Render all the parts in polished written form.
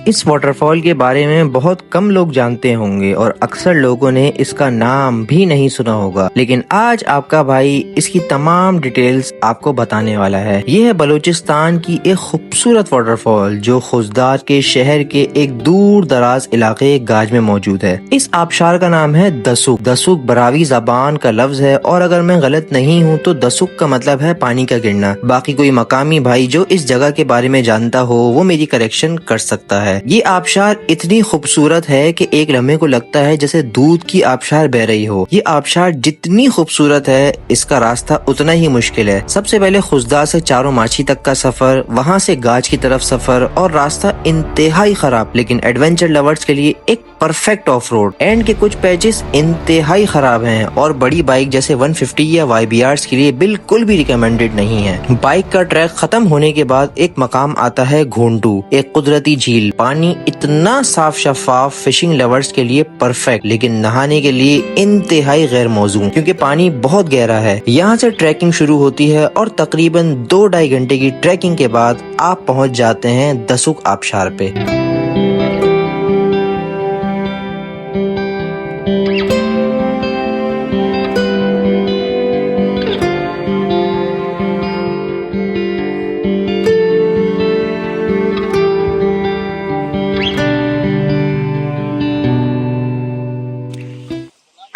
इस वाटरफॉल के बारे में बहुत कम लोग जानते होंगे और अक्सर लोगों ने इसका नाम भी नहीं सुना होगा, लेकिन आज आपका भाई इसकी तमाम डिटेल्स आपको बताने वाला है। यह है बलूचिस्तान की एक खूबसूरत वाटरफॉल जो खुजदार के शहर के एक दूर दराज इलाके गाज में मौजूद है। इस आबशार का नाम है दसूक। दसूक बरावी ज़बान का लफ्ज है और अगर मैं गलत नहीं हूँ तो दसूक का मतलब है पानी का गिरना। बाकी कोई मकामी भाई जो इस जगह के बारे में जानता हो वो मेरी करेक्शन कर सकता है। ये आबशार इतनी खूबसूरत है कि एक लम्हे को लगता है जैसे दूध की आबशार बह रही हो। ये आबशार जितनी खूबसूरत है इसका रास्ता उतना ही मुश्किल है। सबसे पहले खुजदार से चारों माछी तक का सफर, वहाँ से गाज की तरफ सफर और रास्ता इंतहाई खराब लेकिन एडवेंचर लवर्स के लिए एक परफेक्ट ऑफ रोड। एंड के कुछ पैचेस इंतहाई खराब हैं और बड़ी बाइक जैसे 150 या YBRs के लिए बिल्कुल भी रिकमेंडेड नहीं है। बाइक का ट्रैक खत्म होने के बाद एक मकाम आता है घोंटू, एक कुदरती झील। पानी इतना साफ शफाफ, फिशिंग लवर्स के लिए परफेक्ट लेकिन नहाने के लिए इंतहाई गैर मौजूद क्योंकि पानी बहुत गहरा है। यहाँ से ट्रैकिंग शुरू होती है और तकरीबन 2-2.5 घंटे की ट्रैकिंग के बाद आप पहुँच जाते हैं दसूक आबशार पे।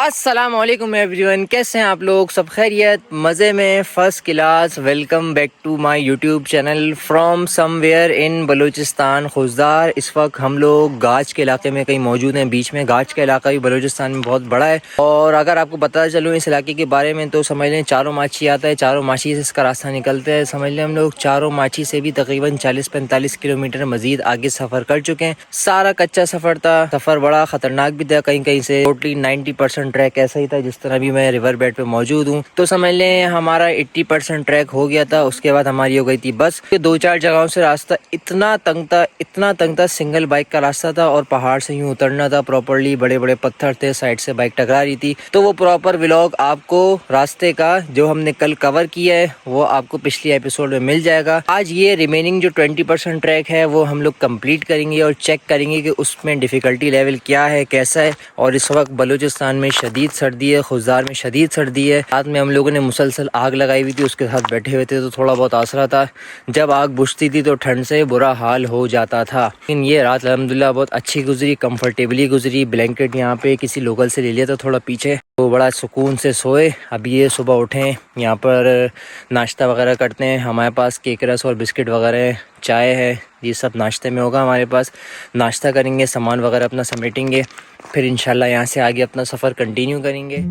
अस्सलाम वालेकुम एवरीवन, कैसे हैं आप लोग? सब खैरियत, मज़े में, first class. Welcome back to my YouTube channel from somewhere in Balochistan Khuzdar. इस वक्त हम लोग गाज के इलाके में कहीं मौजूद हैं। बीच में गाज का इलाका भी बलूचिस्तान में बहुत बड़ा है और अगर आपको पता चलूँ इस इलाके के बारे में तो समझ लें चारों माछी आता है। चारों माछी से इसका रास्ता निकलता है। समझ लें हम लोग चारों माछी से भी तकरीबन 40-45 किलोमीटर मजीद आगे सफ़र कर चुके हैं। सारा कच्चा सफ़र था। सफ़र बड़ा ख़तरनाक भी था, कहीं कहीं से टोटली 90% ट्रैक ऐसा ही था जिस तरह भी मैं रिवर बेड पे मौजूद हूँ। तो समझ लें हमारा 80% ट्रैक हो गया था। उसके बाद हमारी हो गई थी बस। 2-4 जगहों से रास्ता इतना तंग था, सिंगल बाइक का रास्ता था और पहाड़ से यूँ उतरना था प्रॉपरली। बड़े बड़े पत्थर थे, साइड से बाइक टकरा रही थी। तो वो प्रॉपर व्लॉग आपको रास्ते का जो हमने कल कवर किया है वो आपको पिछली एपिसोड में मिल जाएगा। आज ये रिमेनिंग जो 20% ट्रैक है वो हम लोग कंप्लीट करेंगे और चेक करेंगे कि उसमें डिफिकल्टी लेवल क्या है, कैसा है। और इस वक्त बलूचिस्तान में शदीद सर्दी है, खुजदार में शदीद सर्दी है। रात में हम लोगों ने मुसलसल आग लगाई हुई थी, उसके साथ बैठे हुए थे तो थोड़ा बहुत आसरा था। जब आग बुझती थी तो ठंड से बुरा हाल हो जाता था। लेकिन ये रात अल्हम्दुलिल्लाह बहुत अच्छी गुजरी, कंफर्टेबली गुजरी। ब्लैंकेट यहाँ पे किसी लोकल से ले लिया था थोड़ा पीछे, तो बड़ा सुकून से सोए। अभी ये सुबह उठें, यहाँ पर नाश्ता वगैरह करते हैं। हमारे पास केक रस और बिस्किट वगैरह है, चाय है, ये सब नाश्ते में होगा हमारे पास। नाश्ता करेंगे, सामान वगैरह अपना समेटेंगे, फिर इंशाल्लाह यहाँ से आगे अपना सफ़र कंटिन्यू करेंगे।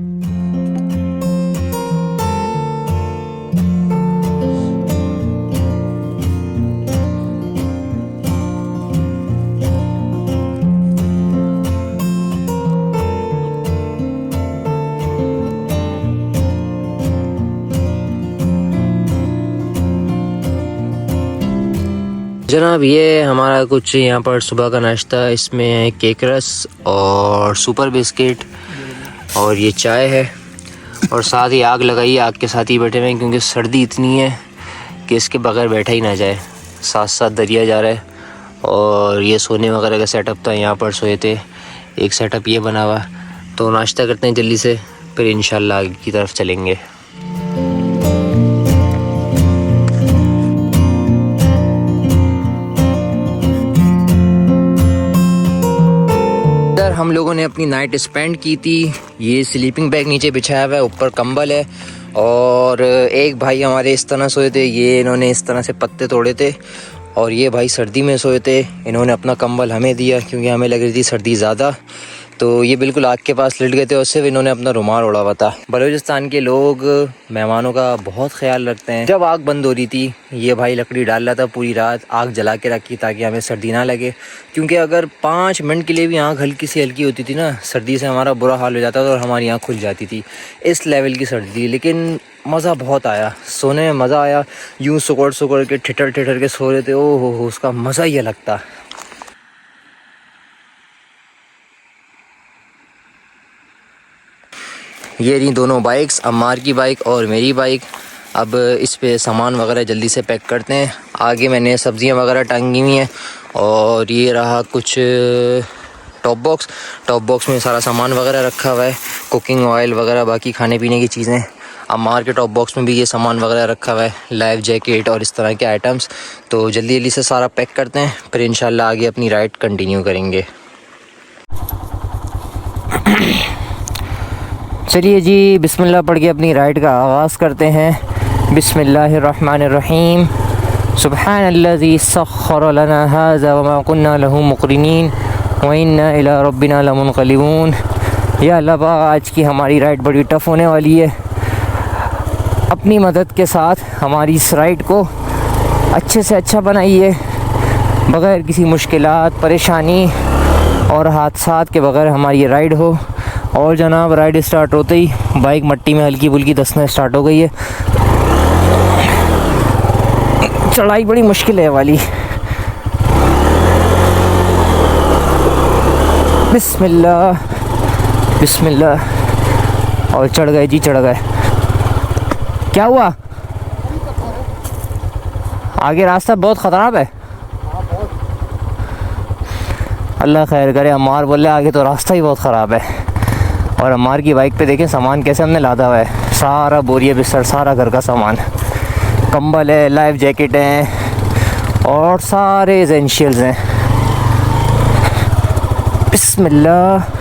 जनाब ये हमारा कुछ यहाँ पर सुबह का नाश्ता, इसमें है केक रस और सुपर बिस्किट और ये चाय है और साथ ही आग लगाई, आग के साथ ही बैठे हुए हैं क्योंकि सर्दी इतनी है कि इसके बगैर बैठा ही ना जाए। साथ साथ दरिया जा रहा है और ये सोने वगैरह का सेटअप था, यहाँ पर सोए थे। एक सेटअप ये बना हुआ। तो नाश्ता करते हैं जल्दी से, फिर इंशाल्लाह आगे की तरफ चलेंगे। हम लोगों ने अपनी नाइट स्पेंड की थी। ये स्लीपिंग बैग नीचे बिछाया हुआ है, ऊपर कंबल है और एक भाई हमारे इस तरह सोए थे। ये इन्होंने इस तरह से पत्ते तोड़े थे और ये भाई सर्दी में सोए थे। इन्होंने अपना कंबल हमें दिया क्योंकि हमें लग रही थी सर्दी ज़्यादा। तो ये बिल्कुल आग के पास लेट गए थे और सिर्फ इन्होंने अपना रुमाल ओढ़ा हुआ था। बलूचिस्तान के लोग मेहमानों का बहुत ख्याल रखते हैं। जब आग बंद हो रही थी ये भाई लकड़ी डाल रहा था, पूरी रात आग जला के रखी ताकि हमें सर्दी ना लगे, क्योंकि अगर 5 मिनट के लिए भी आग हल्की सी हल्की होती थी ना, सर्दी से हमारा बुरा हाल हो जाता था और हमारी आँख खुल जाती थी। इस लेवल की सर्दी थी, लेकिन मज़ा बहुत आया, सोने में मज़ा आया। यूँ सुकड़ के ठिठर के सो रहे थे। ओ हो, उसका मज़ा ही अलग था। ये रही दोनों बाइक्स, अम्मार की बाइक और मेरी बाइक। अब इस पे सामान वगैरह जल्दी से पैक करते हैं। आगे मैंने सब्ज़ियां वगैरह टांगी हुई हैं और ये रहा कुछ टॉप बॉक्स में सारा सामान वगैरह रखा हुआ है, कुकिंग ऑयल वगैरह, बाकी खाने पीने की चीज़ें। अम्मार के टॉप बॉक्स में भी ये सामान वगैरह रखा हुआ है, लाइफ जैकेट और इस तरह के आइटम्स। तो जल्दी जल्दी से सारा पैक करते हैं, फिर इंशाल्लाह आगे अपनी राइड कंटिन्यू करेंगे। चलिए जी, बिस्मिल्लाह पढ़ के अपनी राइड का आगाज़ करते हैं। बिस्मिल्लाहिर्रहमानिर्रहीम। सुब्हानल्लज़ी सख्खर लना हाज़ा वमा कुन्ना लहू मुक़रिनीन व इन्ना इला रब्बिना लमुनक़लिबून। या अल्लाह पाक, आज की हमारी राइड बड़ी टफ़ होने वाली है। अपनी मदद के साथ हमारी इस राइड को अच्छे से अच्छा बनाइए, बग़ैर किसी मुश्किलात, परेशानी और हादसात के बग़ैर हमारी ये राइड हो। और जनाब, राइड स्टार्ट होते ही बाइक मट्टी में हल्की फुल्की धंसना स्टार्ट हो गई है। चढ़ाई बड़ी मुश्किल है वाली। बिस्मिल्लाह बिस्मिल्लाह। और चढ़ गए जी, चढ़ गए। क्या हुआ? आगे रास्ता बहुत ख़राब है। अल्लाह खैर करे। अम्मार बोले आगे तो रास्ता ही बहुत ख़राब है। और अम्मार की बाइक पे देखें सामान कैसे हमने लादा हुआ है, सारा बोरिया बिस्तर, सारा घर का सामान, कंबल है, लाइफ जैकेट हैं और सारे एसेंशियल्स हैं। बिस्मिल्लाह।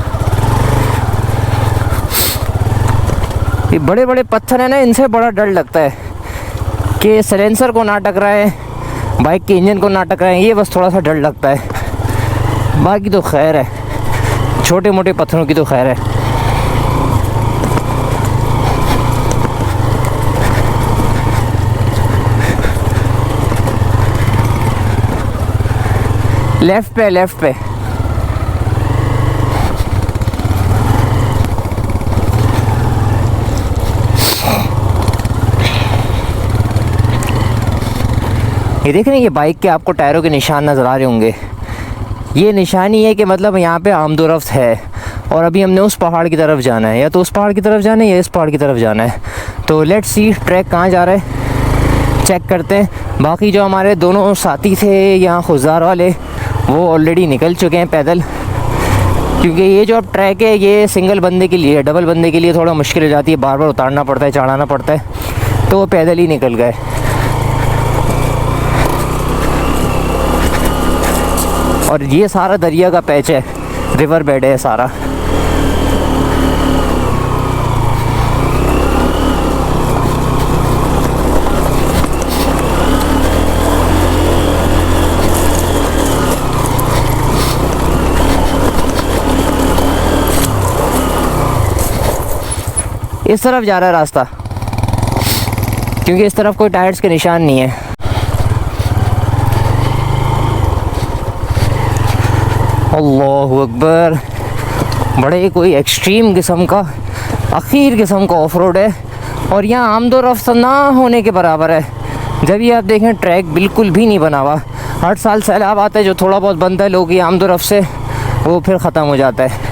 ये बड़े बड़े पत्थर हैं ना, इनसे बड़ा डर लगता है कि साइलेंसर को ना टकराए, बाइक के इंजन को ना टकराए, ये बस थोड़ा सा डर लगता है। बाकी तो खैर है, छोटे मोटे पत्थरों की तो खैर है। लेफ़्ट पे, लेफ़्ट पे। ये देख रहे हैं, ये बाइक के आपको टायरों के निशान नज़र आ रहे होंगे। ये निशानी है कि मतलब यहाँ पे आमदोरफ्त है। और अभी हमने उस पहाड़ की तरफ जाना है, या तो उस पहाड़ की तरफ जाना है या इस पहाड़ की तरफ जाना है। तो लेट्स सी ट्रैक कहाँ जा रहा है, चेक करते हैं। बाकी जो हमारे दोनों साथी थे यहाँ खुजदार वाले, वो ऑलरेडी निकल चुके हैं पैदल, क्योंकि ये जो अब ट्रैक है ये सिंगल बंदे के लिए, डबल बंदे के लिए थोड़ा मुश्किल हो जाती है, बार बार उतारना पड़ता है, चढ़ाना पड़ता है। तो वो पैदल ही निकल गए। और ये सारा दरिया का पैच है, रिवर बेड है सारा। इस तरफ जा रहा है रास्ता, क्योंकि इस तरफ कोई टायर्स के निशान नहीं है। अल्लाहु अकबर। बड़े कोई एक्सट्रीम किस्म का, अखीर किस्म का ऑफ रोड है, और यहाँ आमदोरफ्त ना होने के बराबर है। जब ये आप देखें, ट्रैक बिल्कुल भी नहीं बना हुआ। हर साल सैलाब आता है, जो थोड़ा बहुत बनता है लोग ये आमदोरफ्त से, वो फिर ख़त्म हो जाता है।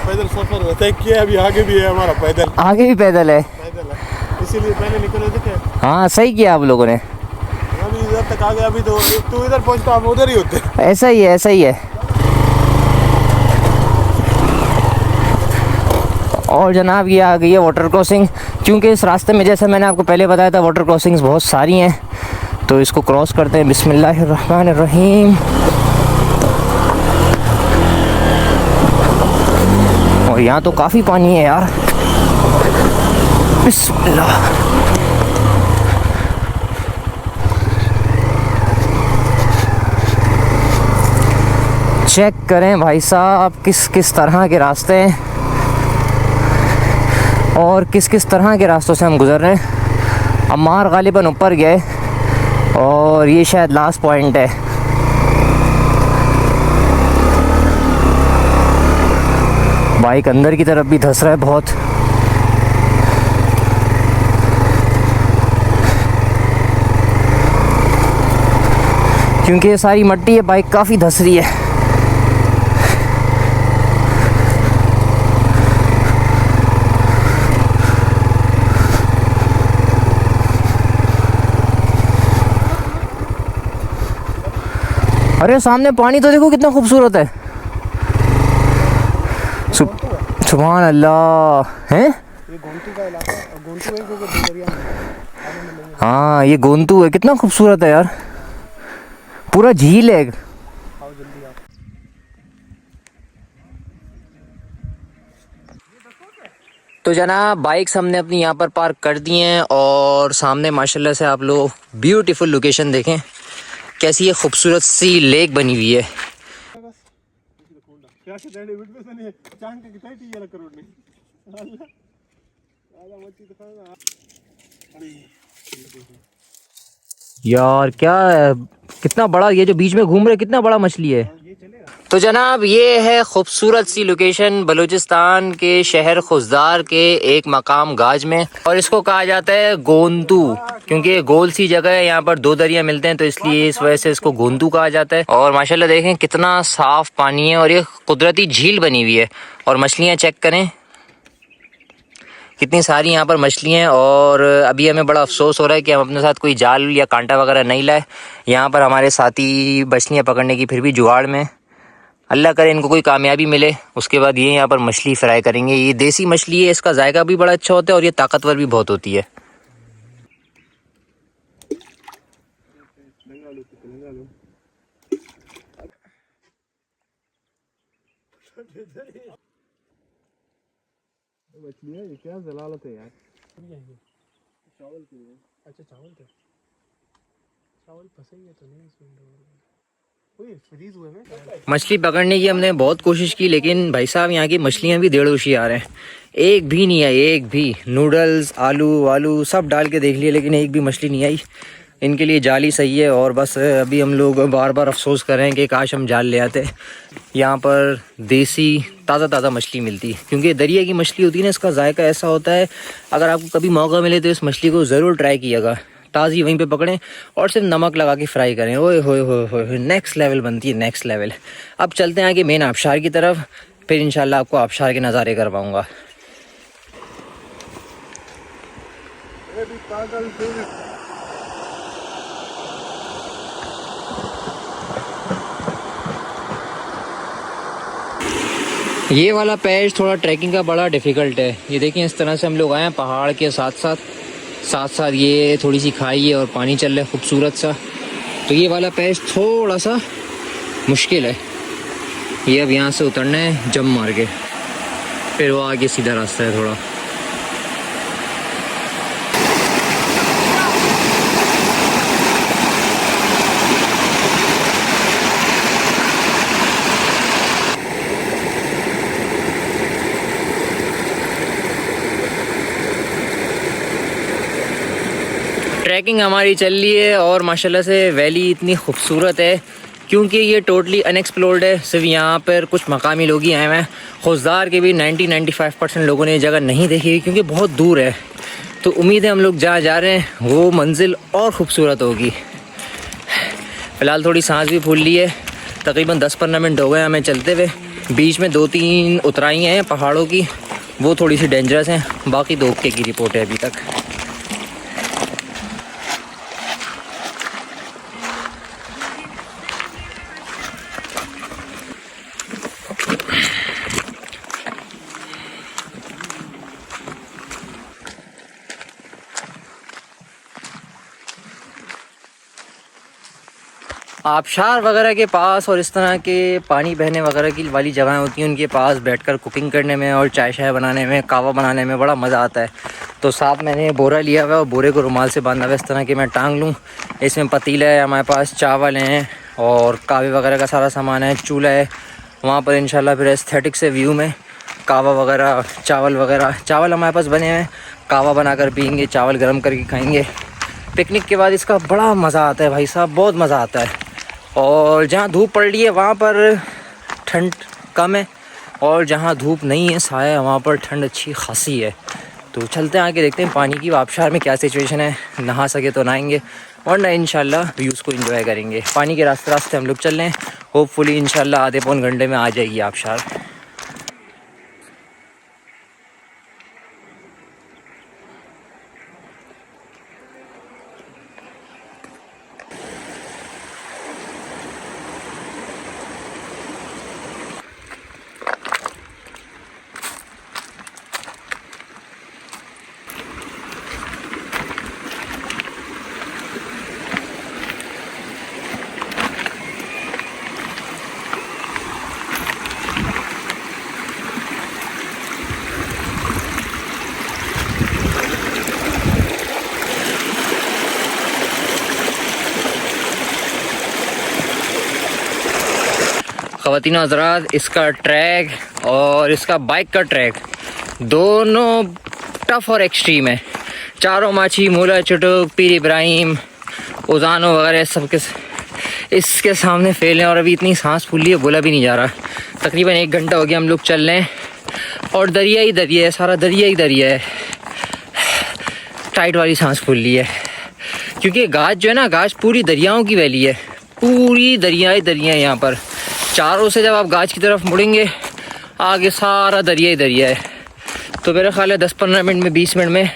पैदल सफर होता है कि अभी आगे भी है हमारा पैदल, आगे भी पैदल है, इसीलिए पहले निकले थे। हाँ सही किया आप लोगों ने। अभी इधर तक आ गए, अभी तो तू इधर पहुंचता हम उधर ही होते। ऐसा ही है, ऐसा ही है। और जनाब, ये आ गई है वाटर क्रॉसिंग, क्योंकि इस रास्ते में जैसे मैंने आपको पहले बताया था वाटर क्रॉसिंग्स बहुत सारी हैं। तो इसको क्रॉस करते हैं। बिस्मिल्लाहिर्रहमानिर्रहीम। और यहाँ तो काफ़ी पानी है यार। बिस्मिल्लाह। चेक करें भाई साहब, किस किस तरह के रास्ते हैं और किस किस तरह के रास्तों से हम गुज़र रहे हैं। अम्मार गालिबन ऊपर गए और ये शायद लास्ट पॉइंट है। बाइक अंदर की तरफ भी धंस रहा है बहुत। क्योंकि ये सारी मट्टी है, बाइक काफ़ी धस रही है। अरे सामने पानी तो देखो कितना खूबसूरत है। सुभान अल्लाह है। ये गोंतू का इलाका, गोंतू है क्योंकि दो दरिया में। हाँ ये गोंतू है, कितना खूबसूरत है यार, पूरा झील है। आओ जल्दी आओ। तो जनाब बाइक्स हमने अपनी यहाँ पर पार्क कर दी हैं और सामने माशाल्लाह से आप लोग ब्यूटीफुल लोकेशन देखें, कैसी ये खूबसूरत सी लेक बनी हुई है। क्या से डैडी बिट पे नहीं चांद के कितना टी वाला करोड़ नहीं आला मच्छी दिखाना। अरे यार क्या है, कितना बड़ा ये जो बीच में घूम रहे, कितना बड़ा मछली है। तो जनाब ये है खूबसूरत सी लोकेशन बलूचिस्तान के शहर खुजदार के एक मकाम गाज में, और इसको कहा जाता है गोंतू, क्योंकि ये गोल सी जगह है, यहाँ पर दो दरिया मिलते हैं तो इसलिए इस वजह से इसको गोंतू कहा जाता है। और माशाल्लाह देखें कितना साफ पानी है और ये कुदरती झील बनी हुई है। और मछलियाँ चेक करें कितनी सारी यहाँ पर मछलियाँ हैं। और अभी हमें बड़ा अफसोस हो रहा है कि हम अपने साथ कोई जाल या कांटा वगैरह नहीं लाए। यहाँ पर हमारे साथी मछलियाँ पकड़ने की फिर भी जुगाड़ में, अल्लाह करे इनको कोई कामयाबी मिले, उसके बाद ये यहाँ पर मछली फ्राई करेंगे। ये देसी मछली है, इसका जायका भी बड़ा अच्छा होता है और ये ताकतवर भी बहुत होती है। मछली है ये, क्या जलालत है यार। चावल के लिए, अच्छा चावल थे, चावल फंसे ही है तो नहीं इसमें। फ्रीज हुए में मछली पकड़ने की हमने बहुत कोशिश की, लेकिन भाई साहब यहाँ की मछलियाँ भी डेढ़ होशियार हैं, एक भी नहीं आई, एक भी। नूडल्स आलू वालू सब डाल के देख लिए लेकिन एक भी मछली नहीं आई। इनके लिए जाल ही सही है। और बस अभी हम लोग बार बार अफसोस कर रहे हैं कि काश हम जाल ले आते। यहाँ पर देसी ताज़ा मछली मिलती है, क्योंकि दरिया की मछली होती है ना, इसका जायका ऐसा होता है। अगर आपको कभी मौका मिले तो इस मछली को ज़रूर ट्राई कीजिएगा, ताज़ी वहीं पे पकड़ें और सिर्फ नमक लगा के फ्राई करें। ओए होए होए होए, नेक्स्ट लेवल बनती है, नेक्स्ट लेवल। अब चलते हैं आगे मेन आबशार की तरफ, फिर इंशाल्लाह आपको आबशार के नज़ारे करवाऊँगा। ये वाला पैच थोड़ा ट्रैकिंग का बड़ा डिफ़िकल्ट है। ये देखिए इस तरह से हम लोग आए हैं पहाड़ के साथ साथ ये थोड़ी सी खाई है और पानी चल रहा है खूबसूरत सा। तो ये वाला पैच थोड़ा सा मुश्किल है। ये अब यहाँ से उतरना है जंप मार के, फिर वो आगे सीधा रास्ता है थोड़ा। ट्रैकिंग हमारी चल रही है और माशाल्लाह से वैली इतनी खूबसूरत है, क्योंकि ये टोटली अनएक्सप्लोर्ड है। सिर्फ यहाँ पर कुछ मकामी लोग ही आए हैं। खुजदार के भी 90-95% लोगों ने ये जगह नहीं देखी, क्योंकि बहुत दूर है। तो उम्मीद है हम लोग जहाँ जा रहे हैं वो मंजिल और ख़ूबसूरत होगी। फ़िलहाल थोड़ी सांस भी फूल ली है। तकरीबन 10-15 मिनट हो गए हमें चलते हुए। बीच में 2-3 उतराई हैं पहाड़ों की, वो थोड़ी सी डेंजरस हैं, बाकी तो ओके की रिपोर्ट है अभी तक। आबशार वगैरह के पास और इस तरह के पानी बहने वगैरह की वाली जगहें होती हैं, उनके पास बैठकर कुकिंग करने में और चाय शाय बनाने में, कहवा बनाने में बड़ा मज़ा आता है। तो साथ मैंने बोरा लिया हुआ है और बोरे को रुमाल से बांधा हुआ है, इस तरह कि मैं टांग लूँ। इसमें पतीला है, हमारे पास चावल हैं और कहवे वगैरह का सारा सामान है, चूल्हा है। वहाँ पर इंशाल्लाह फिर एस्थेटिक से व्यू में कहवा वगैरह चावल हमारे पास बने हैं, कहवा बनाकर पियेंगे, चावल गर्म करके खाएँगे। पिकनिक के बाद इसका बड़ा मज़ा आता है भाई साहब, बहुत मज़ा आता है। और जहाँ धूप पड़ रही है वहाँ पर ठंड कम है, और जहाँ धूप नहीं है साया है वहाँ पर ठंड अच्छी खासी है। तो चलते हैं आगे, देखते हैं पानी की आबशार में क्या सिचुएशन है। नहा सके तो नहाएंगे, वरना इंशाल्लाह व्यूज़ को एंजॉय करेंगे। पानी के रास्ते रास्ते हम लोग चल रहे हैं, होपफुली इंशाल्लाह आधे पौन घंटे में आ जाएगी आबशार। ख़वातीन हज़रात, इसका ट्रैक और इसका बाइक का ट्रैक दोनों टफ़ और एक्सट्रीम है। चारों माछी, मोला चुटुक, पीर इब्राहिम, उजानो वगैरह सब के इसके सामने फेल हैं। और अभी इतनी सांस फूल रही है, बोला भी नहीं जा रहा। तकरीबन 1 घंटा हो गया हम लोग चल रहे हैं और दरिया ही दरिया है, सारा दरिया ही दरिया है। टाइट वाली सांस फूल रही है क्योंकि गाज जो है ना, गाज पूरी दरियाओं की वैली है, पूरी दरिया ही दरिया है यहाँ पर। चारों से जब आप गाज की तरफ मुड़ेंगे, आगे सारा दरिया ही दरिया है। तो मेरा ख्याल है 10-15 मिनट में, 20 मिनट में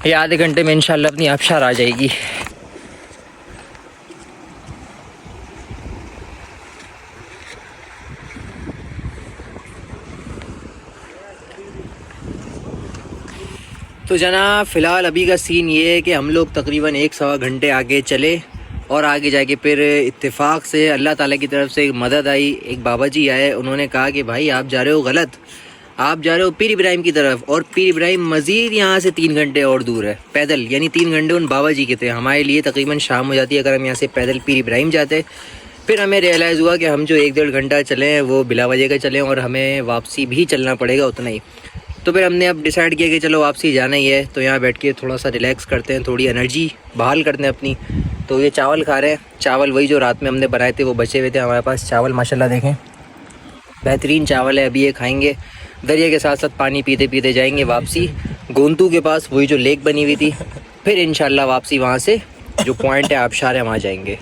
या आधे घंटे में इंशाल्लाह अपनी आबशार आ जाएगी। तो जनाब फ़िलहाल अभी का सीन ये है कि हम लोग तकरीबन 1-1.25 घंटे आगे चले और आगे जाके फिर इत्तेफाक से अल्लाह ताला की तरफ से एक मदद आई। एक बाबा जी आए, उन्होंने कहा कि भाई आप जा रहे हो गलत, आप जा रहे हो पीर इब्राहिम की तरफ, और पीर इब्राहिम मज़ीद यहाँ से 3 घंटे और दूर है पैदल। यानी 3 घंटे उन बाबा जी के थे। हमारे लिए तकरीबन शाम हो जाती है अगर हम यहाँ से पैदल पीर इब्राहिम जाते। फिर हमें रियलाइज़ हुआ कि हम जो 1-1.5 घंटा चले हैं वो बिला वजह का चले और हमें वापसी भी चलना पड़ेगा उतना ही। तो फिर हमने अब डिसाइड किया कि चलो वापसी जाना ही है, तो यहाँ बैठ के थोड़ा सा रिलैक्स करते हैं, थोड़ी एनर्जी बहाल करते हैं अपनी। तो ये चावल खा रहे हैं, चावल वही जो रात में हमने बनाए थे वो बचे हुए थे हमारे पास। चावल माशाल्लाह देखें बेहतरीन चावल है, अभी ये खाएंगे। दरिया के साथ साथ पानी पीते पीते जाएंगे वापसी गोंतू के पास, वही जो लेक बनी हुई थी। फिर इंशाल्लाह वापसी वहाँ से जो पॉइंट है आबशार है वहाँ जाएंगे।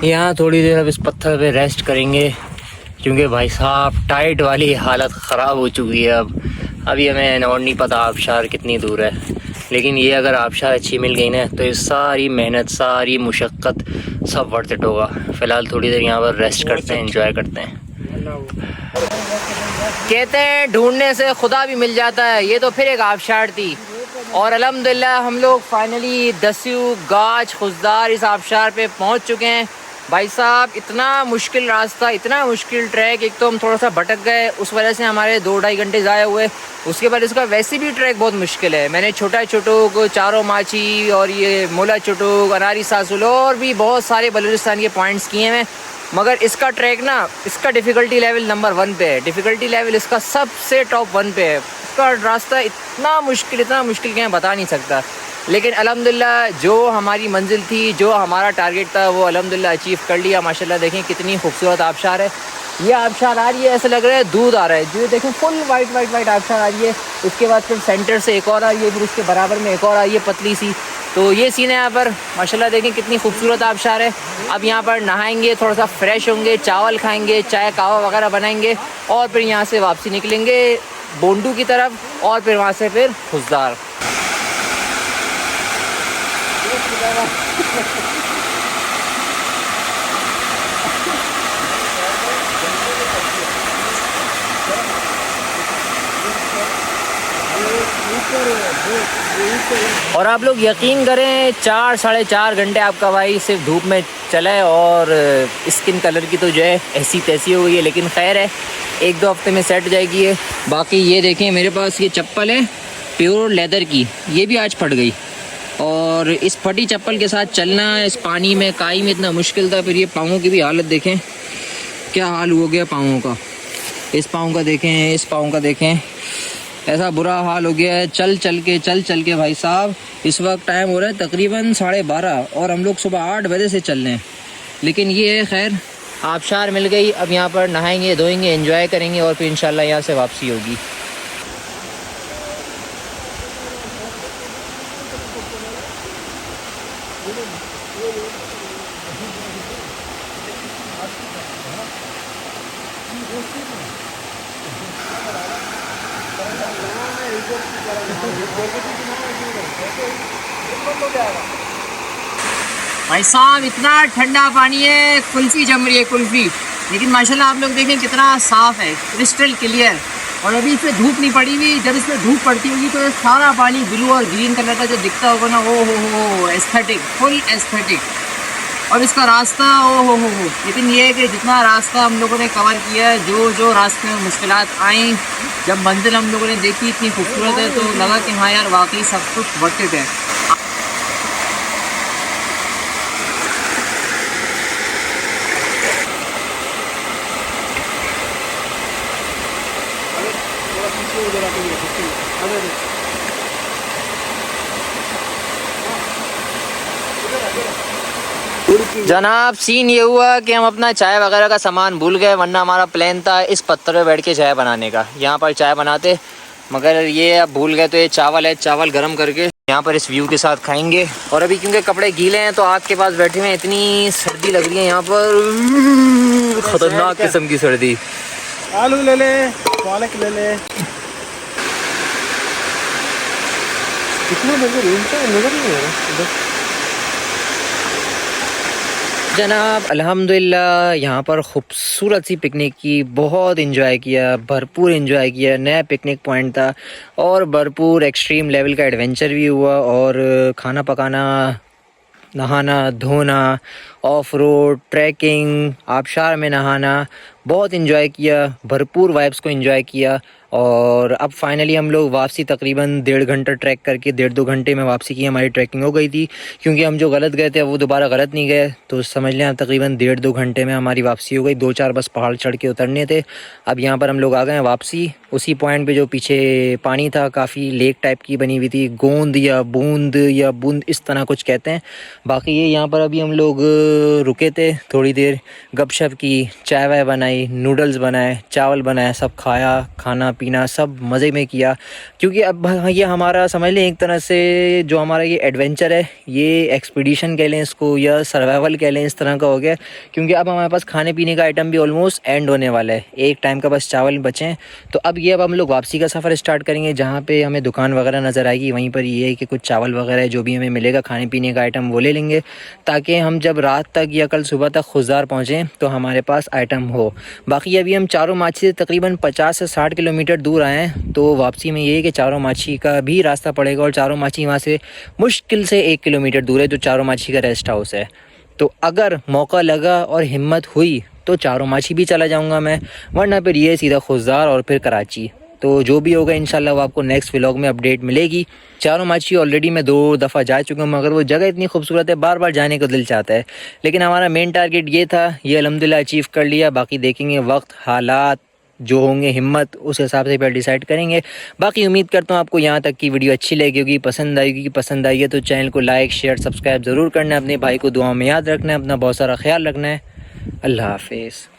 यहाँ थोड़ी देर अब इस पत्थर पे रेस्ट करेंगे क्योंकि भाई साहब टाइट वाली हालत ख़राब हो चुकी है। अभी हमें और नहीं पता आबशार कितनी दूर है, लेकिन ये अगर आबशार अच्छी मिल गई ना तो ये सारी मेहनत, सारी मुशक्क़त सब वर्थ इट होगा। फ़िलहाल थोड़ी देर यहाँ पर रेस्ट करते हैं, एंजॉय करते हैं। कहते हैं ढूंढने से खुदा भी मिल जाता है, ये तो फिर एक आबशार थी। और अल्हम्दुलिल्लाह हम लोग फाइनली दस्यू, गाज, खुशदार इस आबशार पे पहुंच चुके हैं। भाई साहब इतना मुश्किल रास्ता, इतना मुश्किल ट्रैक। एक तो हम थोड़ा सा भटक गए, उस वजह से हमारे 2-2.5 घंटे ज़ाया हुए। उसके बाद इसका वैसे भी ट्रैक बहुत मुश्किल है। मैंने छोटा चुटुक, चारों माची और ये मोला चुटुक, अनारी सासुल और भी बहुत सारे बलूचिस्तान के पॉइंट्स किए हैं, मगर इसका ट्रैक ना, इसका डिफ़िकल्टी लेवल नंबर 1 पे है। डिफ़िकल्टी लेवल इसका सबसे टॉप 1 पे है। इसका रास्ता इतना मुश्किल कि मैं बता नहीं सकता। लेकिन अल्हम्दुलिल्लाह जो हमारी मंजिल थी, जो हमारा टारगेट था, वो अल्हम्दुलिल्लाह अचीव कर लिया। माशाल्लाह देखें कितनी खूबसूरत आबशार है। ये आबशार आ रही है, ऐसा लग रहा है दूध आ रहा है। जो देखें फुल वाइट आबशार आ रही है। उसके बाद फिर सेंटर से एक और आ रही है, फिर उसके बराबर में एक और आ रही है पतली सी। तो ये सीन है यहाँ पर। माशाल्लाह देखें कितनी खूबसूरत आबशार है। अब यहाँ पर नहाएंगे, थोड़ा सा फ्रेश होंगे, चावल खाएंगे, चाय कहवा वगैरह बनाएंगे और फिर यहाँ से वापसी निकलेंगे बोंडू की तरफ और फिर वहाँ से फिर खुशदार। और आप लोग यकीन करें 4-4.5 घंटे आपका भाई सिर्फ धूप में चला है और स्किन कलर की तो जो है ऐसी तैसी हो गई है, लेकिन खैर है 1-2 हफ्ते में सेट जाएगी ये। बाकी ये देखें मेरे पास ये चप्पल है प्योर लेदर की, ये भी आज फट गई। और इस फटी चप्पल के साथ चलना इस पानी में, काई में इतना मुश्किल था। फिर ये पाँवों की भी हालत देखें क्या हाल हो गया पाँवों का। इस पाँव का देखें, इस पाँव का देखें, ऐसा बुरा हाल हो गया है। चल चल के भाई साहब, इस वक्त टाइम हो रहा है तकरीबन 12:30 और हम लोग सुबह 8 बजे से चल रहे हैं। लेकिन ये है खैर, आबशार मिल गई। अब यहाँ पर नहाएंगे, धोएंगे, एंजॉय करेंगे और फिर इंशाल्लाह यहाँ से वापसी होगी। भाई साहब इतना ठंडा पानी है, कुल्फी जम रही है कुल्फी। लेकिन माशाल्लाह आप लोग देखें कितना साफ़ है, क्रिस्टल क्लियर। और अभी इसमें धूप नहीं पड़ी हुई, जब इसमें धूप पड़ती होगी तो ये सारा पानी ब्लू और ग्रीन कलर का जो दिखता होगा ना, ओ हो एस्थेटिक, फुल एस्थेटिक। और इसका रास्ता ओ हो। लेकिन ये है कि जितना रास्ता हम लोगों ने कवर किया है, जो रास्ते में मुश्किलात आई, जब मंजिल हम लोगों ने देखी इतनी खूबसूरत है तो लगा कि हाँ यार वाकई सब कुछ वर्थ इट है। जनाब सीन ये हुआ कि हम अपना चाय वगैरह का सामान भूल गए, वरना हमारा प्लान था इस पत्थर पे बैठ के चाय बनाने का। यहाँ पर चाय बनाते, मगर ये अब भूल गए। तो ये चावल है, चावल गर्म करके यहाँ पर इस व्यू के साथ खाएंगे। और अभी क्योंकि कपड़े गीले हैं तो आग के पास बैठे हुए हैं, इतनी सर्दी लग रही है यहाँ पर, खतरनाक किस्म की सर्दी। आलू ले ले, पालक ले ले, कितना नजर नहीं आ रहा जनाब। अल्हम्दुलिल्लाह यहाँ पर ख़ूबसूरत सी पिकनिक की, बहुत इंजॉय किया, भरपूर इंजॉय किया। नया पिकनिक पॉइंट था और भरपूर एक्सट्रीम लेवल का एडवेंचर भी हुआ। और खाना पकाना, नहाना धोना, ऑफ रोड ट्रैकिंग, आबशार में नहाना, बहुत इंजॉय किया, भरपूर वाइब्स को इंजॉय किया। और अब फाइनली हम लोग वापसी तकरीबन 1.5 घंटा ट्रैक करके 1.5-2 घंटे में वापसी की हमारी ट्रैकिंग हो गई थी। क्योंकि हम जो गलत गए थे वो दोबारा गलत नहीं गए, तो समझ लें आप तकरीबन 1.5-2 घंटे में हमारी वापसी हो गई। 2-4 बस पहाड़ चढ़ के उतरने थे। अब यहाँ पर हम लोग आ गए हैं वापसी, उसी पॉइंट पे जो पीछे पानी था, काफ़ी लेक टाइप की बनी हुई थी, गोंद या बूंद इस तरह कुछ कहते हैं। बाकी ये यहाँ पर अभी हम लोग रुके थे, थोड़ी देर गपशप की, चाय वाय बनाई, नूडल्स बनाए, चावल बनाया, सब खाया, खाना पीना सब मज़े में किया। क्योंकि अब ये हमारा समझ लें एक तरह से जो हमारा ये एडवेंचर है, ये एक्सपीडिशन कह लें इसको या सर्वाइवल कह लें, इस तरह का हो गया। क्योंकि अब हमारे पास खाने पीने का आइटम भी ऑलमोस्ट एंड होने वाला है, एक टाइम का बस चावल बचे हैं। तो अब हम लोग वापसी का सफ़र स्टार्ट करेंगे, जहाँ पे हमें दुकान वगैरह नज़र आएगी, वहीं पर ये है कि कुछ चावल वगैरह जो भी हमें मिलेगा खाने पीने का आइटम वो ले लेंगे, ताकि हम जब रात तक या कल सुबह तक खुशदार पहुँचें तो हमारे पास आइटम हो। बाकी अभी हम चारों माछी से तकरीबन 50 से 60 किलोमीटर दूर आए हैं, तो वापसी में ये है कि चारों माछी का भी रास्ता पड़ेगा। और चारों माछी वहाँ से मुश्किल से 1 किलोमीटर दूर है, जो चारों माछी का रेस्ट हाउस है। तो अगर मौका लगा और हिम्मत हुई तो चारों माछी भी चला जाऊंगा मैं, वरना फिर ये सीधा खुशदार और फिर कराची। तो जो भी होगा इंशाल्लाह वो आपको नेक्स्ट व्लॉग में अपडेट मिलेगी। चारों माछी ऑलरेडी मैं 2 दफ़ा जा चुका हूँ, मगर वो जगह इतनी खूबसूरत है, बार बार जाने को दिल चाहता है। लेकिन हमारा मेन टारगेट ये था, ये अल्हम्दुलिल्लाह अचीव कर लिया। बाकी देखेंगे वक्त, हालात जो होंगे, हिम्मत, उस हिसाब से फिर डिसाइड करेंगे। बाकी उम्मीद करता हूँ आपको यहाँ तक की वीडियो अच्छी लगी होगी, पसंद आएगी। पसंद आई है तो चैनल को लाइक शेयर सब्सक्राइब ज़रूर करना है, अपने भाई को दुआ में याद रखना है, अपना बहुत सारा ख्याल रखना है। अल्लाह हाफिज़।